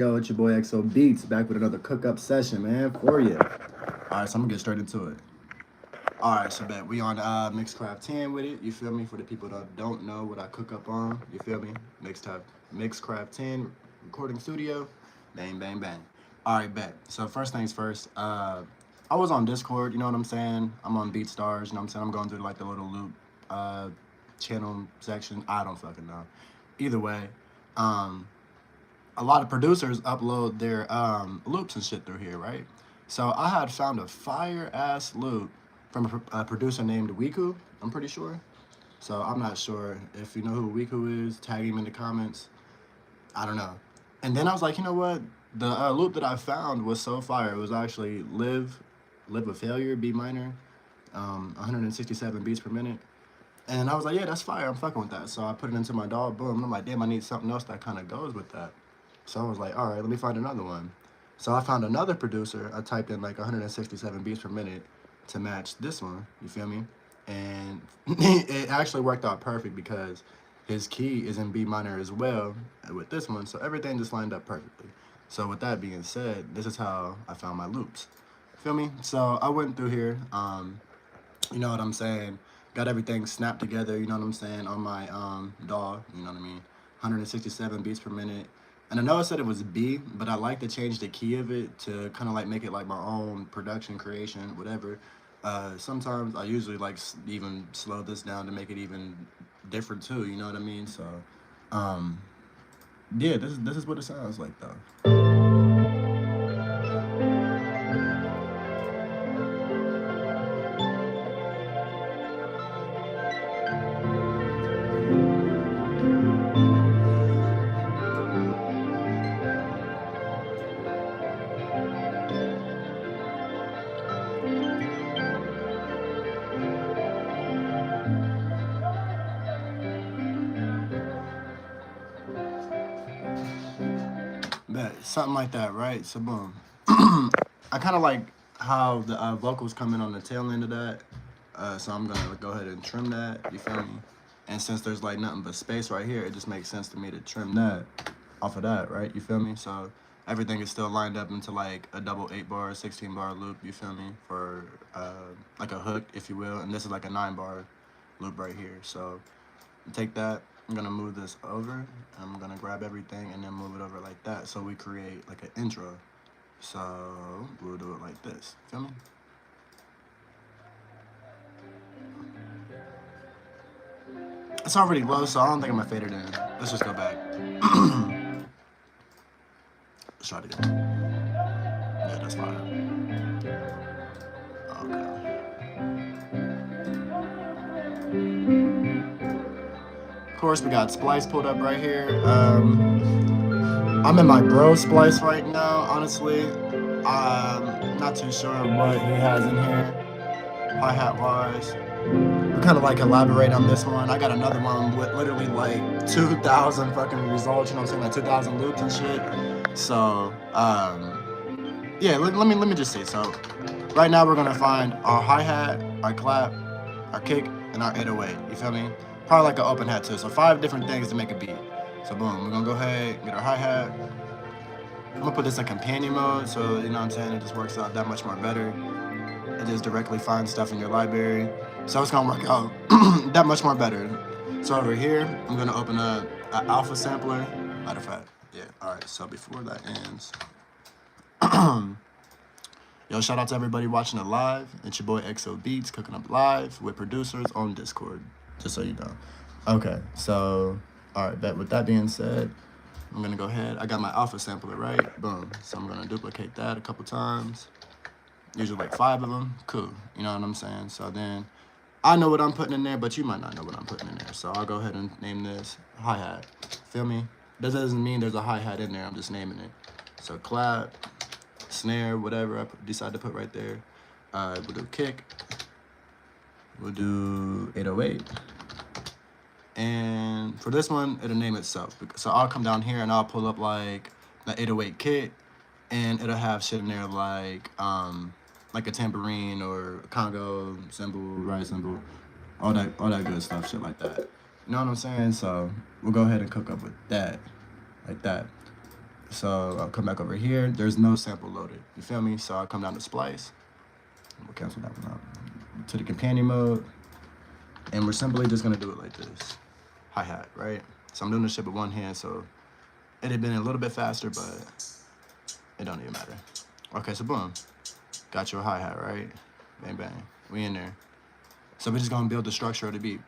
Yo, it's your boy XoH back with another cook-up session, man, for you. All right, so I'm gonna get straight into it. All right, so bet we on Mixcraft 10 with it. You feel me? For the people that don't know what I cook up on, you feel me? Mixcraft 10 recording studio. Bang, bang, bang. All right, bet. So first things first. I was on Discord. You know what I'm saying? I'm on BeatStars. You know what I'm saying? I'm going through like the little loop channel section. I don't fucking know. Either way, um, a lot of producers upload their loops and shit through here, right? So I had found a fire ass loop from a producer named Wiku. I'm pretty sure. So I'm not sure if you know who Wiku is. Tag him in the comments. I don't know. And then I was like, you know what? The loop that I found was so fire. It was actually live with failure, B minor, 167 beats per minute. And I was like, yeah, that's fire. I'm fucking with that. So I put it into my DAW. Boom. And I'm like, damn, I need something else that kind of goes with that. So I was like, all right, let me find another one. So I found another producer. I typed in like 167 beats per minute to match this one. You feel me? And it actually worked out perfect because his key is in B minor as well with this one. So everything just lined up perfectly. So with that being said, this is how I found my loops. Feel me? So I went through here. You know what I'm saying? Got everything snapped together, you know what I'm saying, on my DAW, you know what I mean? 167 beats per minute. And I know I said it was B, but I like to change the key of it to kind of like make it like my own production creation, whatever. Sometimes I usually like even slow this down to make it even different too, you know what I mean? So, um, yeah, this is what it sounds like though. But something like that, right? So boom. I kind of like how the vocals come in on the tail end of that. So I'm gonna go ahead and trim that. You feel me? And since there's like nothing but space right here, it just makes sense to me to trim that off of that, right? You feel me? So everything is still lined up into like a double 8-bar, 16-bar loop. You feel me? For like a hook, if you will. And this is like a 9-bar loop right here. So take that. I'm gonna move this over. I'm gonna grab everything and then move it over like that. So we create like an intro. So we'll do it like this. Feel me? It's already low, so I don't think I'm gonna fade it in. Let's just go back. Let's try it again. Yeah, that's fine. Okay. Of course, we got Splice pulled up right here. I'm in my bro Splice right now, honestly. I'm not too sure what he has in here, hi-hat wise. We kind of like elaborate on this one. I got another one with literally like 2,000 fucking results, you know what I'm saying, like 2,000 loops and shit. So, yeah, let me just see. So, right now we're gonna find our hi-hat, our clap, our kick, and our 808. You feel me? Probably like an open hat too. So 5 different things to make a beat. So boom, we're gonna go ahead, get our hi-hat. I'm gonna put this in companion mode, so you know what I'm saying, it just works out that much more better. It just directly finds stuff in your library. So it's gonna work out that much more better. So over here, I'm gonna open up an alpha sampler. Matter of fact, yeah, all right, so before that ends, yo, shout out to everybody watching it live. It's your boy XoH cooking up live with producers on Discord, just so you know. Okay, so, all right, with that being said, I'm gonna go ahead. I got my alpha sampler, right? Boom. So I'm gonna duplicate that a couple times. Usually like 5 of them. Cool. You know what I'm saying? So then I know what I'm putting in there, but you might not know what I'm putting in there. So I'll go ahead and name this hi-hat. Feel me? That doesn't mean there's a hi-hat in there. I'm just naming it. So clap, snare, whatever I decide to put right there. We'll do kick. We'll do 808. And for this one, it'll name itself. So I'll come down here and I'll pull up like the 808 kit, and it'll have shit in there like a tambourine or a Congo cymbal, right cymbal, all that good stuff, shit like that. You know what I'm saying? So we'll go ahead and cook up with that, like that. So I'll come back over here. There's no sample loaded. You feel me? So I'll come down to splice. We'll cancel that one out. To the companion mode. And we're simply just gonna do it like this. Hi-hat, right? So I'm doing this shit with one hand, so it'd have been a little bit faster, but it don't even matter. Okay, so boom. Got your hi-hat, right? Bang, bang. We in there. So we're just gonna build the structure of the beat.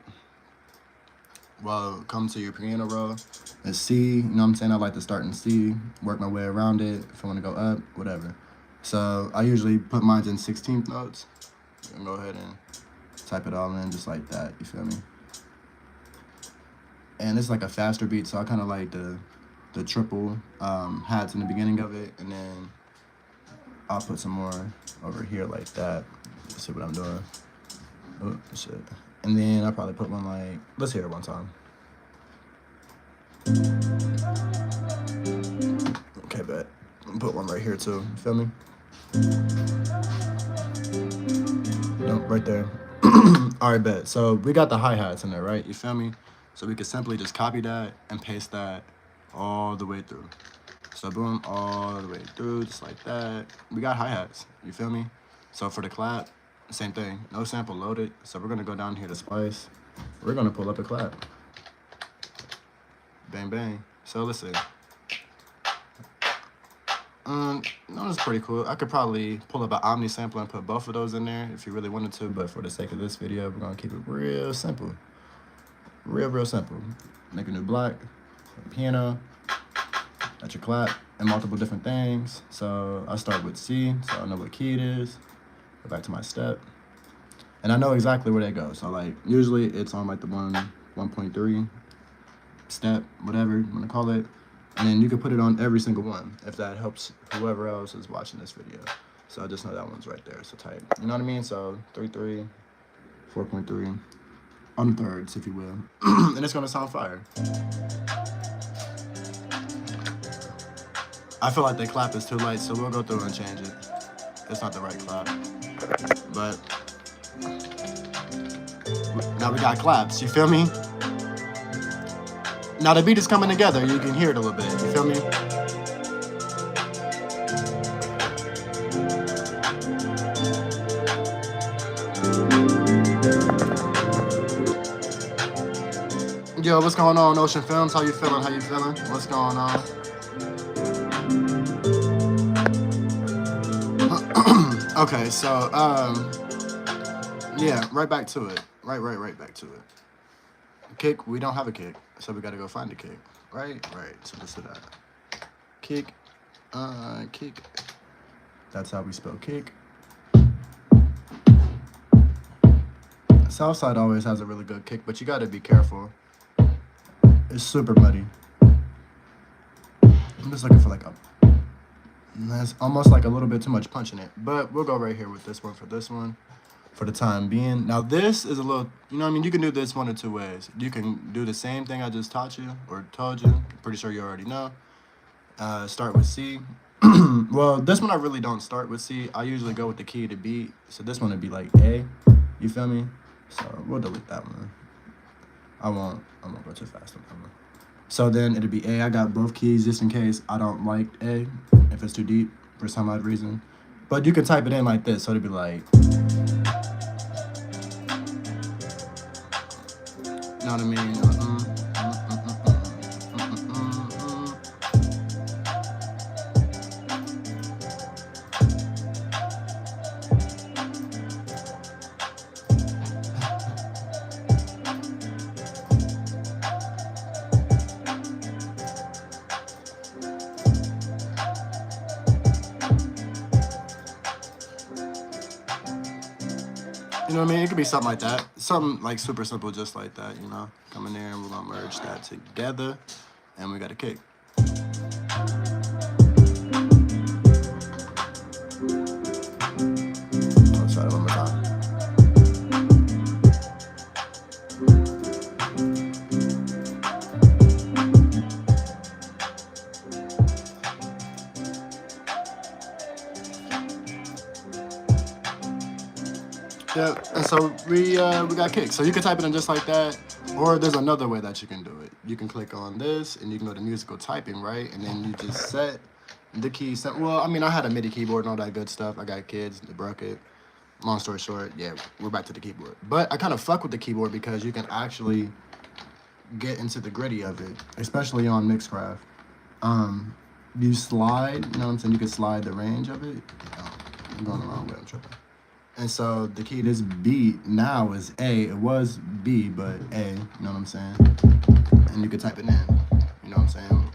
Well, come to your piano roll. It's C, you know what I'm saying? I like to start in C, work my way around it. If I wanna go up, whatever. So I usually put mine in 16th notes. And go ahead and type it all in just like that, you feel me? And it's like a faster beat, so I kind of like the triple hats in the beginning of it, and then I'll put some more over here like that. Let's see what I'm doing. Oh, shit. And then I'll probably put one like, let's hear it one time. Okay, bet. Put one right here too, you feel me? Nope, right there. All right, bet. So we got the hi-hats in there, right? You feel me? So we could simply just copy that and paste that all the way through. So boom, all the way through, just like that. We got hi-hats, you feel me? So for the clap, same thing, no sample loaded. So we're gonna go down here to splice. We're gonna pull up a clap. Bang, bang. So listen. No, it's pretty cool. I could probably pull up an Omni sample and put both of those in there if you really wanted to, but for the sake of this video, we're gonna keep it real simple. Real simple. Make a new block, piano, got your clap, and multiple different things. So I start with C, so I know what key it is. Go back to my step. And I know exactly where they go. So like, usually it's on like the 1.3 step, whatever you wanna call it. And then you can put it on every single one if that helps whoever else is watching this video. So I just know that one's right there, so type. You know what I mean? So 3.3, 4.3, on thirds, if you will. And it's gonna sound fire. I feel like the clap is too light, so we'll go through and change it. It's not the right clap. But now we got claps, you feel me? Now the beat is coming together, you can hear it a little bit, you feel me? Yo, what's going on, Ocean Films? How you feeling? What's going on? Okay, so, yeah, right back to it. Right back to it. Kick, we don't have a kick, so we gotta go find a kick. Right, so let's do that. Kick, kick. That's how we spell kick. Southside always has a really good kick, but you gotta be careful. It's super muddy. I'm just looking for like a, that's almost like a little bit too much punch in it, but we'll go right here with this one for this one. For the time being. Now this is a little, you know what I mean? You can do this one of two ways. You can do the same thing I just taught you or told you. Pretty sure you already know. Start with C. Well, this one I really don't start with C. I usually go with the key to beat. So this one would be like A. You feel me? So we'll delete that one. I won't go too fast on that one. So then it'll be A. I got both keys just in case I don't like A if it's too deep for some odd reason. But you can type it in like this. So it'll be like, you know what I mean? You know what I mean? It could be something like that. Something like super simple, just like that, you know? Come in there and we're gonna merge that together. And we got a kick. Let's try it one more time. Yeah, and so we got kicked. So you can type it in just like that, or there's another way that you can do it. you can click on this and you can go to musical typing, right? And then you just set the key. Well, I mean, I had a MIDI keyboard and all that good stuff. I got kids, they broke it. Long story short, yeah, we're back to the keyboard. But I kind of fuck with the keyboard because you can actually get into the gritty of it, especially on Mixcraft. You slide, you know what I'm saying? You can slide the range of it. Oh, I'm going the wrong way, I'm tripping. And so the key, this B now is A. It was B, but A, you know what I'm saying? And you can type it in, you know what I'm saying?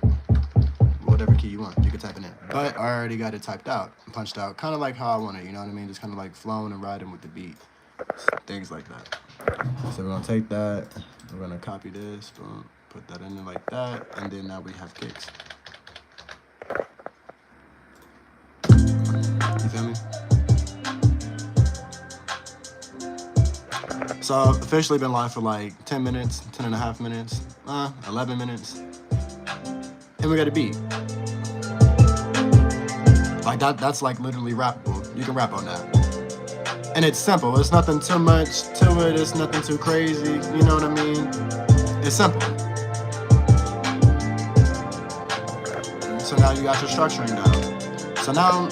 Whatever key you want, you can type it in. But I already got it typed out, punched out, kind of like how I want it, you know what I mean? Just kind of like flowing and riding with the beat, things like that. So we're gonna take that, we're gonna copy this, boom, put that in there like that, and then now we have kicks. You feel me? So officially been live for like 10 minutes, 10 and a half minutes, 11 minutes. And we got a beat. Like that's like literally rappable. You can rap on that. And it's simple. It's nothing too much to it. It's nothing too crazy. You know what I mean? It's simple. So now you got your structuring down. So now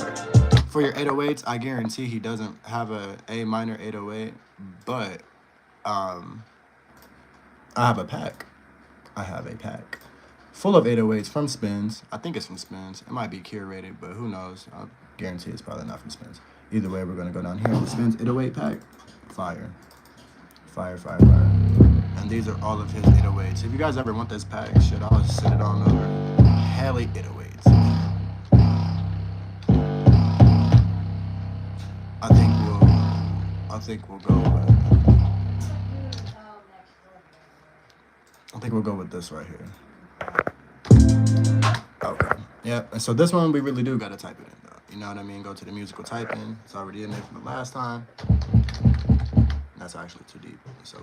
for your 808s, I guarantee he doesn't have a A minor 808, but I have a pack. I have a pack full of 808s from Spins. I think it's from Spins. It might be curated, but who knows? I guarantee it's probably not from Spins. Either way, we're going to go down here with the Spins 808 pack. Fire. Fire, fire, fire. And these are all of his 808s. If you guys ever want this pack, shit, I'll send it on over. Heli 808s. I think we'll go with... I think we'll go with this right here. Okay. Yep. And so this one, we really do got to type it in, though. You know what I mean? Go to the musical typing. It's already in there from the last time. That's actually too deep. So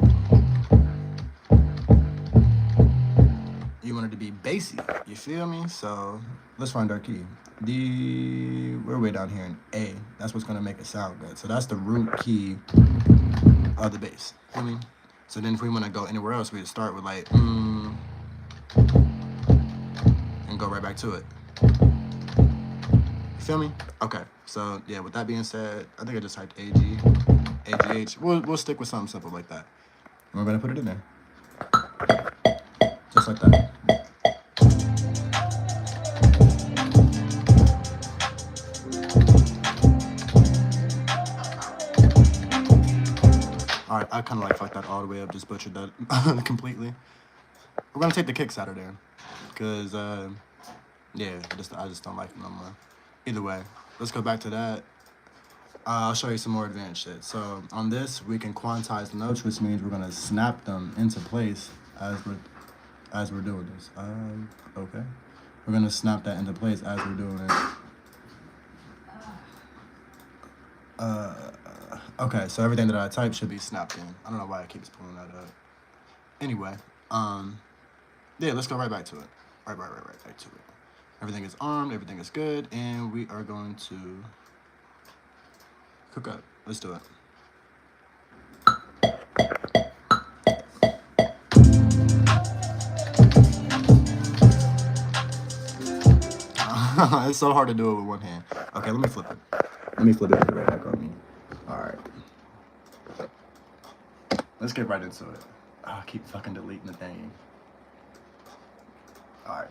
you want it to be bassy. You feel me? So let's find our key. We're way down here in A. That's what's going to make it sound good. So that's the root key of the bass. You know what I mean? So then if we want to go anywhere else, we would start with like, and go right back to it. You feel me? Okay. So yeah, with that being said, I think I just typed AG, AGH. We'll stick with something simple like that. And we're going to put it in there. Just like that. All right, I kind of like fucked that all the way up, just butchered that completely. We're gonna take the kicks out of there, cause yeah, I just don't like them no more. Either way, let's go back to that. I'll show you some more advanced shit. So on this, we can quantize the notes, which means we're gonna snap them into place as we're doing this. Okay, we're gonna snap that into place as we're doing it. Okay, so everything that I type should be snapped in. I don't know why I keep pulling that up. Anyway, yeah, let's go right back to it. Right back to it. Everything is armed, everything is good, and we are going to cook up. Let's do it. It's so hard to do it with one hand. Okay, let me flip it. Let me flip it right back on me. All right. Let's get right into it. I keep fucking deleting the thing. All right,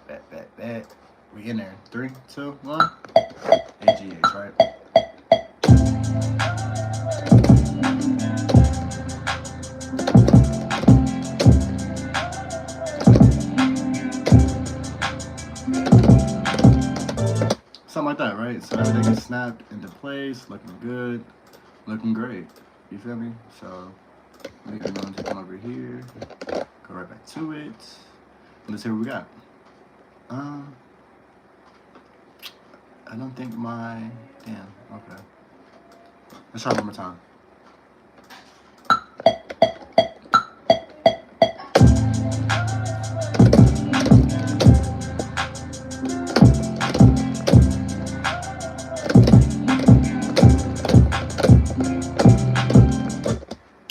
bet. We in there. 3, 2, 1. AGH, right? Something like that, right? So everything is snapped into place, looking good, looking great. You feel me? So we can go and come over here, go right back to it. Let's see what we got. I don't think damn, okay. Let's try one more time.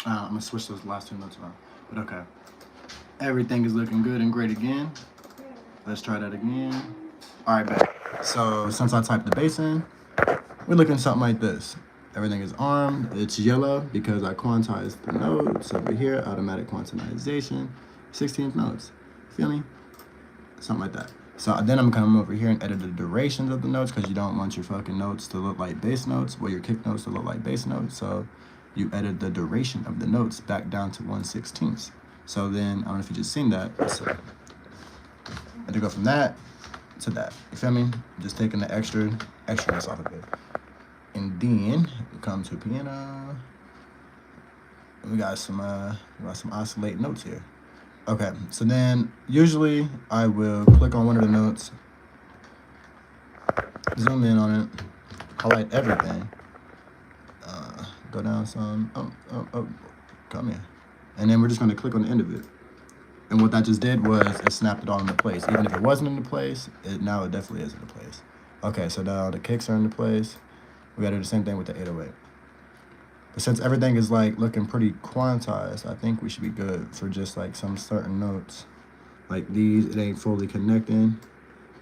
I'm gonna switch those last 2 notes around, but okay. Everything is looking good and great again. Let's try that again. All right, back. So since I typed the bass in, we're looking something like this. Everything is armed. It's yellow because I quantized the notes over here. Automatic quantization, 16th notes. Feel me? Something like that. So then I'm coming over here and edit the durations of the notes because you don't want your fucking notes to look like bass notes or your kick notes to look like bass notes. So you edit the duration of the notes back down to 1/16. So then, I don't know if you just seen that. So I had to go from that to that. You feel me? Just taking the extraness off of it. And then we come to piano. And we got some oscillating notes here. Okay, so then usually I will click on one of the notes, zoom in on it, highlight everything, go down some, come here. And then we're just gonna click on the end of it. And what that just did was it snapped it all into place. Even if it wasn't into place, now it definitely is into place. Okay, so now the kicks are into place. We gotta do the same thing with the 808. But since everything is like looking pretty quantized, I think we should be good for just like some certain notes. Like these, it ain't fully connecting.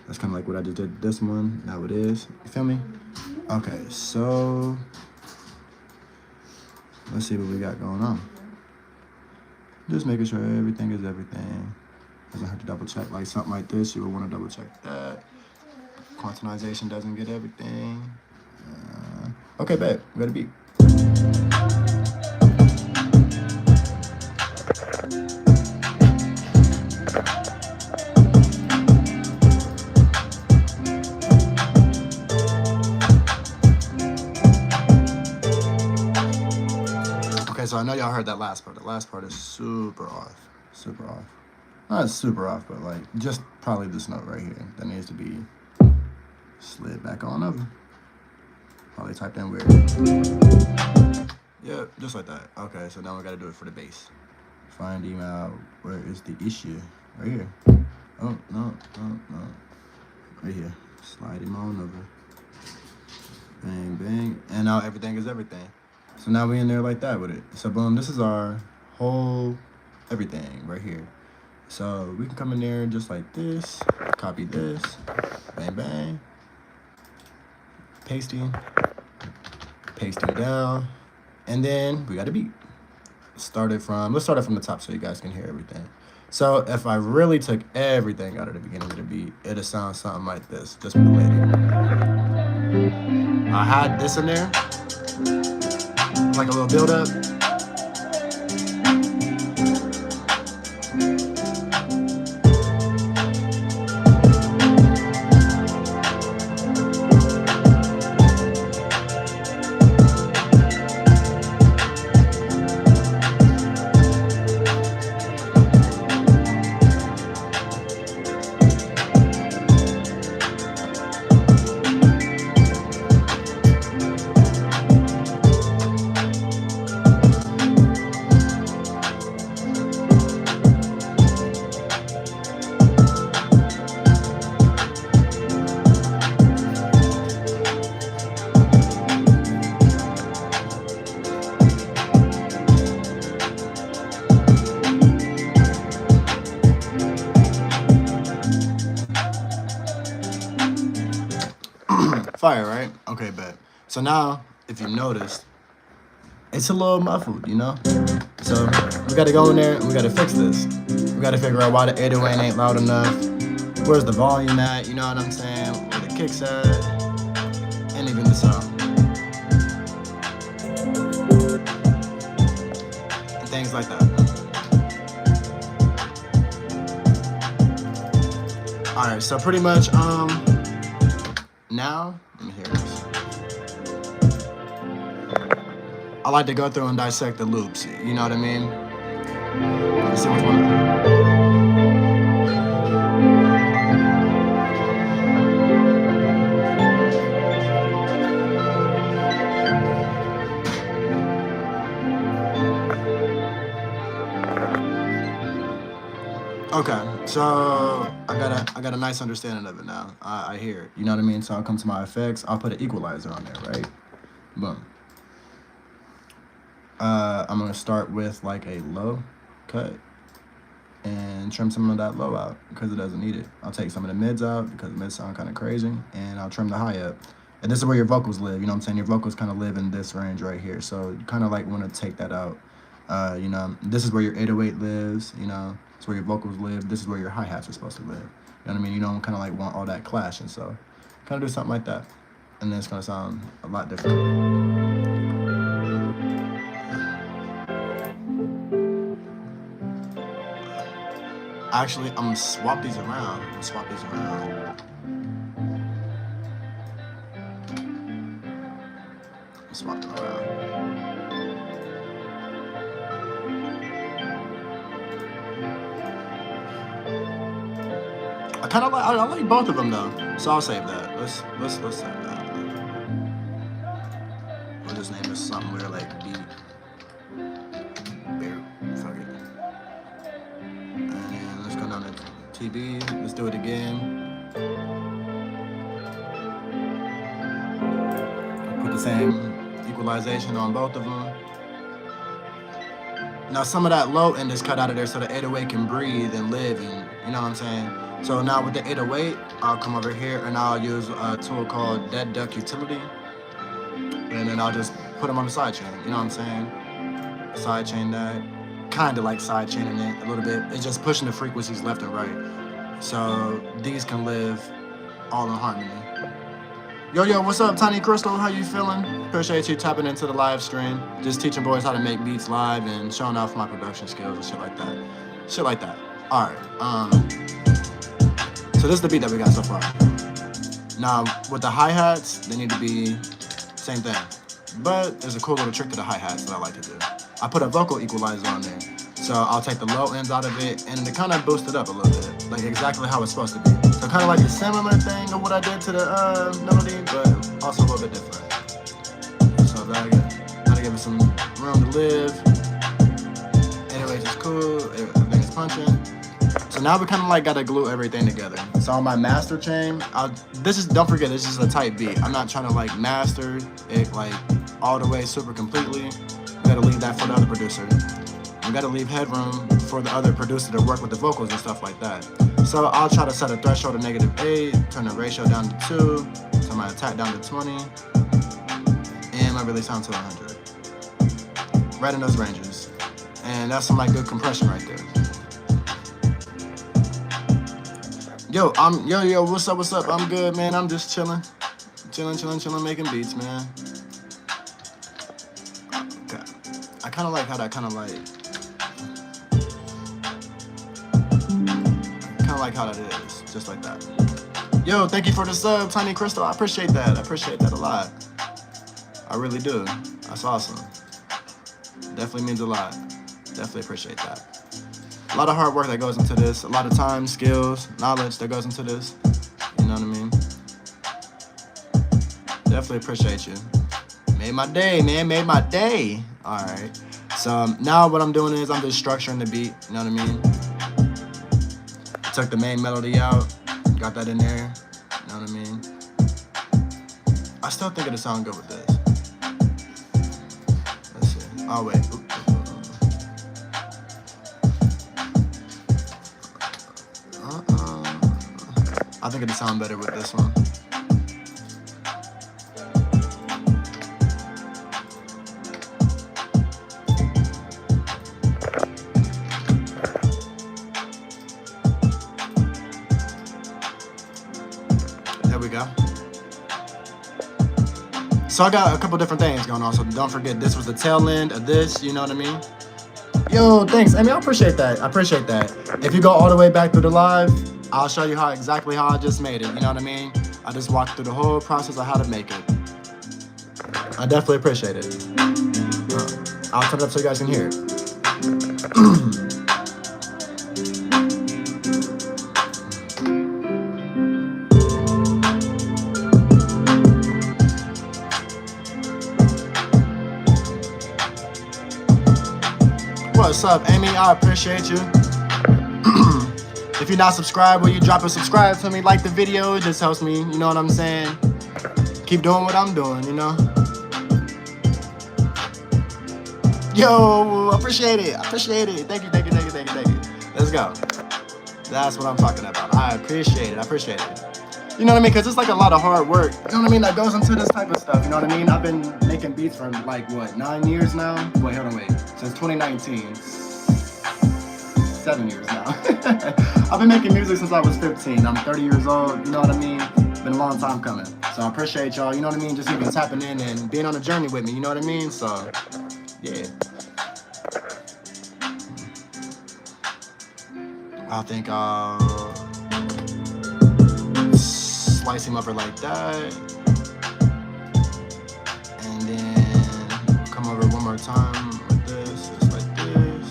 That's kind of like what I just did this one. Now it is. You feel me? Okay, so let's see what we got going on. Just making sure everything is everything. Doesn't hurt to double check. Like something like this, you would want to double check that. Quantization doesn't get everything. Okay, babe, we got a beat. Okay, so I know y'all heard that last part. The last part is super off. Super off. Not super off, but like just probably this note right here that needs to be slid back on over. Probably typed in weird. Yeah, just like that. Okay, so now we gotta do it for the bass. Find him out. Where is the issue? Right here. Oh, no. Right here. Slide him on over. Bang, bang. And now everything is everything. So now we in there like that with it. So boom, this is our whole everything right here. So we can come in there just like this. Copy this. Bang, bang. Pasting down, and then we got a beat. Let's start it from the top so you guys can hear everything. So if I really took everything out of the beginning of the beat, it'll sound something like this, just with the lady. I had this in there, like a little build up. Fire, right? Okay, bet. So now, if you noticed, it's a little muffled, you know? So we gotta go in there and we gotta fix this. We gotta figure out why the 808 ain't loud enough. Where's the volume at? You know what I'm saying? Where the kicks at? And even the sound. And things like that. Alright, so pretty much, now, let me hear this. I like to go through and dissect the loops, you know what I mean? Let's see which one. Okay, so I got a nice understanding of it now. I hear it, you know what I mean? So I'll come to my effects. I'll put an equalizer on there, right? Boom. I'm gonna start with like a low cut. and trim some of that low out because it doesn't need it. I'll take some of the mids out because the mids sound kind of crazy, and I'll trim the high up. And this is where your vocals live, you know what I'm saying? Your vocals kind of live in this range right here, so you kind of like want to take that out. You know, this is where your 808 lives, you know, it's where your vocals live. This is where your hi-hats are supposed to live. You know what I mean? You don't kind of like want all that clashing, so kind of do something like that. And then it's going to sound a lot different. Actually, I'm going to swap these around. Swap them around. I like both of them though, so I'll save that. Let's save that. We'll just name this something weird like beat. Bear, fuck it. And let's go down to TB. Let's do it again. Put the same equalization on both of them. Now some of that low end is cut out of there so the 808 can breathe and live, and you know what I'm saying? So now with the 808, I'll come over here and I'll use a tool called Dead Duck Utility. And then I'll just put them on the side chain, you know what I'm saying? Side chain that, kind of like side chaining it a little bit. It's just pushing the frequencies left and right. So these can live all in harmony. Yo, what's up, Tiny Crystal? How you feeling? Appreciate you tapping into the live stream. Just teaching boys how to make beats live and showing off my production skills and shit like that. All right, so this is the beat that we got so far. Now, with the hi-hats, they need to be same thing. But there's a cool little trick to the hi-hats that I like to do. I put a vocal equalizer on there. So I'll take the low ends out of it and to kind of boost it up a little bit. Like exactly how it's supposed to be. So kind of like the similar thing of what I did to the melody, but also a little bit different. So gotta give it some room to live. Anyways, it's cool, everything is punching. So now we kind of like gotta glue everything together. So on my master chain, don't forget, this is a tight beat. I'm not trying to like master it like all the way super completely. We gotta leave that for the other producer. We gotta leave headroom for the other producer to work with the vocals and stuff like that. So I'll try to set a threshold of -8, turn the ratio down to 2, turn my attack down to 20, and my release down to 100. Right in those ranges. And that's some like good compression right there. Yo, what's up? I'm good, man. I'm just chilling, making beats, man. Okay. I kind of like how that how that is, just like that. Yo, thank you for the sub, Tiny Crystal. I appreciate that a lot. I really do. That's awesome. Definitely means a lot. Definitely appreciate that. A lot of hard work that goes into this, a lot of time, skills, knowledge that goes into this. You know what I mean? Definitely appreciate you. Made my day, man. Made my day. All right. So now what I'm doing is I'm just structuring the beat. You know what I mean? Took the main melody out, got that in there, you know what I mean? I still think it'll sound good with this. Let's see. Oh, wait. I think it'll sound better with this one. So I got a couple different things going on, so don't forget this was the tail end of this, you know what I mean? Yo, thanks. I appreciate that. If you go all the way back through the live, I'll show you exactly how I just made it, you know what I mean? I just walked through the whole process of how to make it. I definitely appreciate it. I'll turn it up so you guys can hear it. What's up, Amy? I appreciate you. If you're not subscribed, will you drop a subscribe to me? Like the video, it just helps me, you know what I'm saying? Keep doing what I'm doing, you know? Yo, appreciate it. Thank you. Let's Let's go. That's what I'm talking about. I appreciate it. I appreciate it. You know what I mean? Because it's like a lot of hard work. You know what I mean? That goes into this type of stuff. You know what I mean? I've been making beats for like, what, 9 years now? Wait, hold on, wait. Since 2019. 7 years now. I've been making music since I was 15. I'm 30 years old. You know what I mean? Been a long time coming. So I appreciate y'all. You know what I mean? Just even tapping in and being on a journey with me. You know what I mean? So, yeah. I think I'll slice him over like that, and then come over one more time with this, just like this.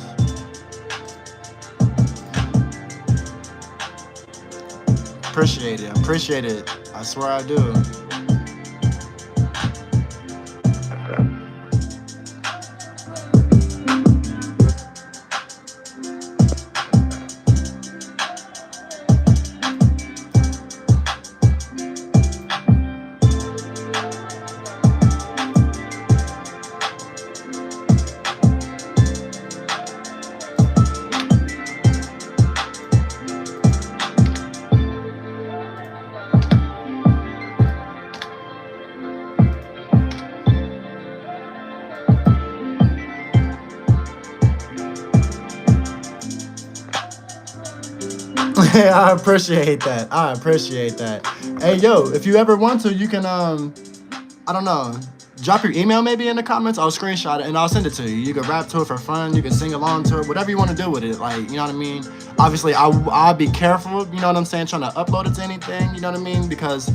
Appreciate it, appreciate it. I swear I do. I appreciate that. I appreciate that. Hey, yo, if you ever want to, you can, I don't know, drop your email maybe in the comments. I'll screenshot it and I'll send it to you. You can rap to it for fun. You can sing along to it, whatever you want to do with it. Like, you know what I mean? Obviously, I'll be careful, you know what I'm saying, trying to upload it to anything, you know what I mean? Because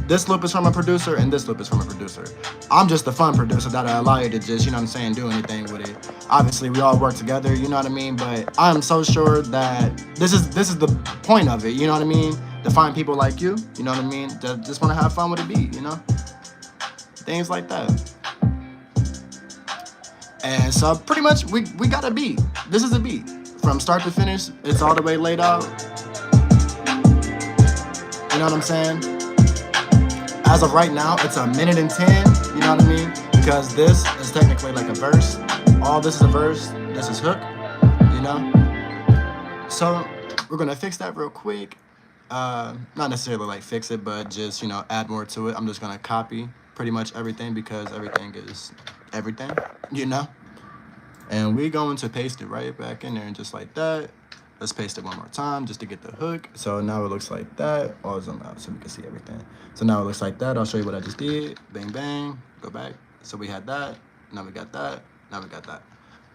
this loop is from a producer and this loop is from a producer. I'm just the fun producer that I allow you to just, you know what I'm saying, do anything with it. Obviously, we all work together, you know what I mean? But I'm so sure that this is the point of it, you know what I mean? To find people like you know what I mean? That just want to have fun with a beat, you know? Things like that. And so pretty much we got a beat. This is a beat. From start to finish, it's all the way laid out. You know what I'm saying? As of right now, it's 1:10, you know what I mean? Because this is technically like a verse. All this is a verse, this is hook, you know? So we're gonna fix that real quick. Not necessarily like fix it, but just, you know, add more to it. I'm just gonna copy pretty much everything because everything is everything, you know? And we're going to paste it right back in there and just like that. Let's paste it one more time just to get the hook. So now it looks like that. I'll zoom out so we can see everything. So now it looks like that. I'll show you what I just did. Bang, bang, go back. So we had that, now we got that, now we got that.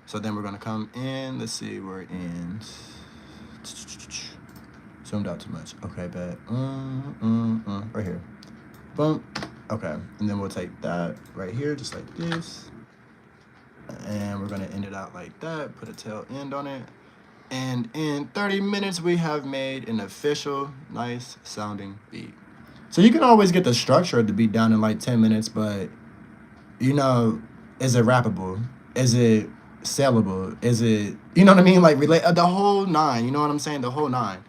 So then we're gonna come in, let's see, we're in, zoomed out too much. Okay, bet, right here, boom, okay. And then we'll take that right here, just like this. And we're gonna end it out like that, put a tail end on it. And in 30 minutes, we have made an official, nice sounding beat. So you can always get the structure of the beat down in like 10 minutes, but you know, is it rappable? Is it sellable? Is it, you know what I mean? Like the whole nine, you know what I'm saying? The whole nine.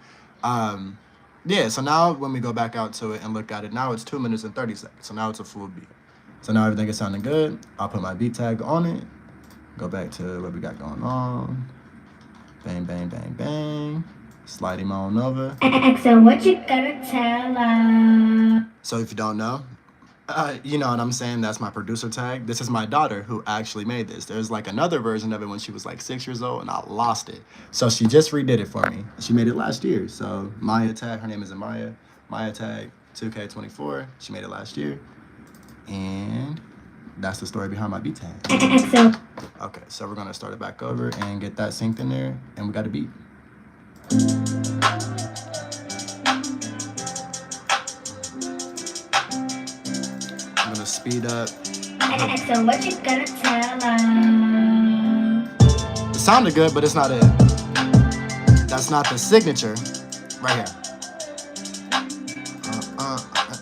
Yeah, so now when we go back out to it and look at it, now it's 2 minutes and 30 seconds. So now it's a full beat. So now everything is sounding good. I'll put my beat tag on it. Go back to what we got going on. Bang, bang, bang, bang. Slide him on over. So what you gonna tell us? So if you don't know, you know what I'm saying? That's my producer tag. This is my daughter who actually made this. There's like another version of it when she was like 6 years old and I lost it. So she just redid it for me. She made it last year. So Maya tag, her name is Amaya. Maya tag 2K24. She made it last year. And that's the story behind my beat tag. Okay, so we're gonna start it back over and get that synced in there and we got a beat. Speed up. So what you gonna tell us? It sounded good, but it's not it. That's not the signature. Right here.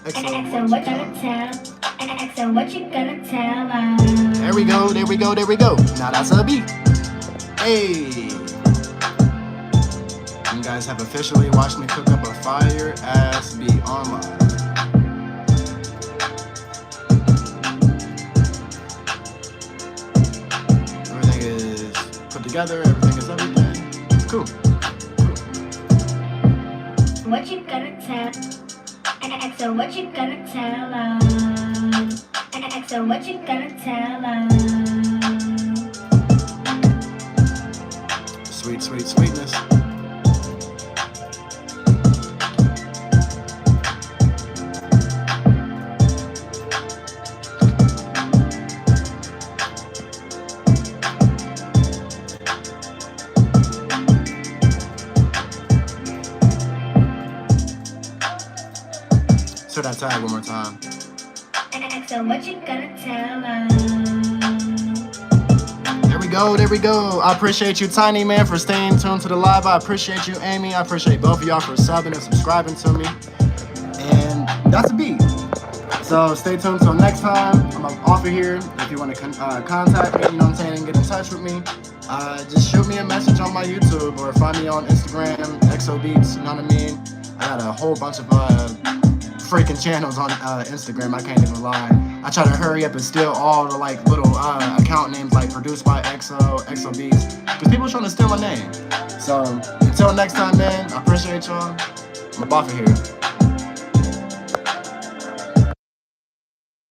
So what you gonna tell? So what you gonna tell us? There we go, there we go, there we go. Now that's a beat. Hey. You guys have officially watched me cook up a fire ass beat online. Together, everything is everything. Cool. what you gonna tell? XO, what you gonna tell? XO, what you gonna tell? Sweet, sweet, sweetness. Say that tag one more time. XO, what you gonna tell? There we go. I appreciate you, Tiny Man, for staying tuned to the live. I appreciate you, Amy. I appreciate both of y'all for subbing and subscribing to me. And that's a beat. So stay tuned till next time. I'm off of here. If you want to contact me, you know what I'm saying, and get in touch with me, just shoot me a message on my YouTube or find me on Instagram, XO Beats, you know what I mean? I got a whole bunch of freaking channels on Instagram, I can't even lie. I try to hurry up and steal all the like little account names like produced by XO Beats, because people are trying to steal my name. So until next time, man, I appreciate y'all. I'm off of here.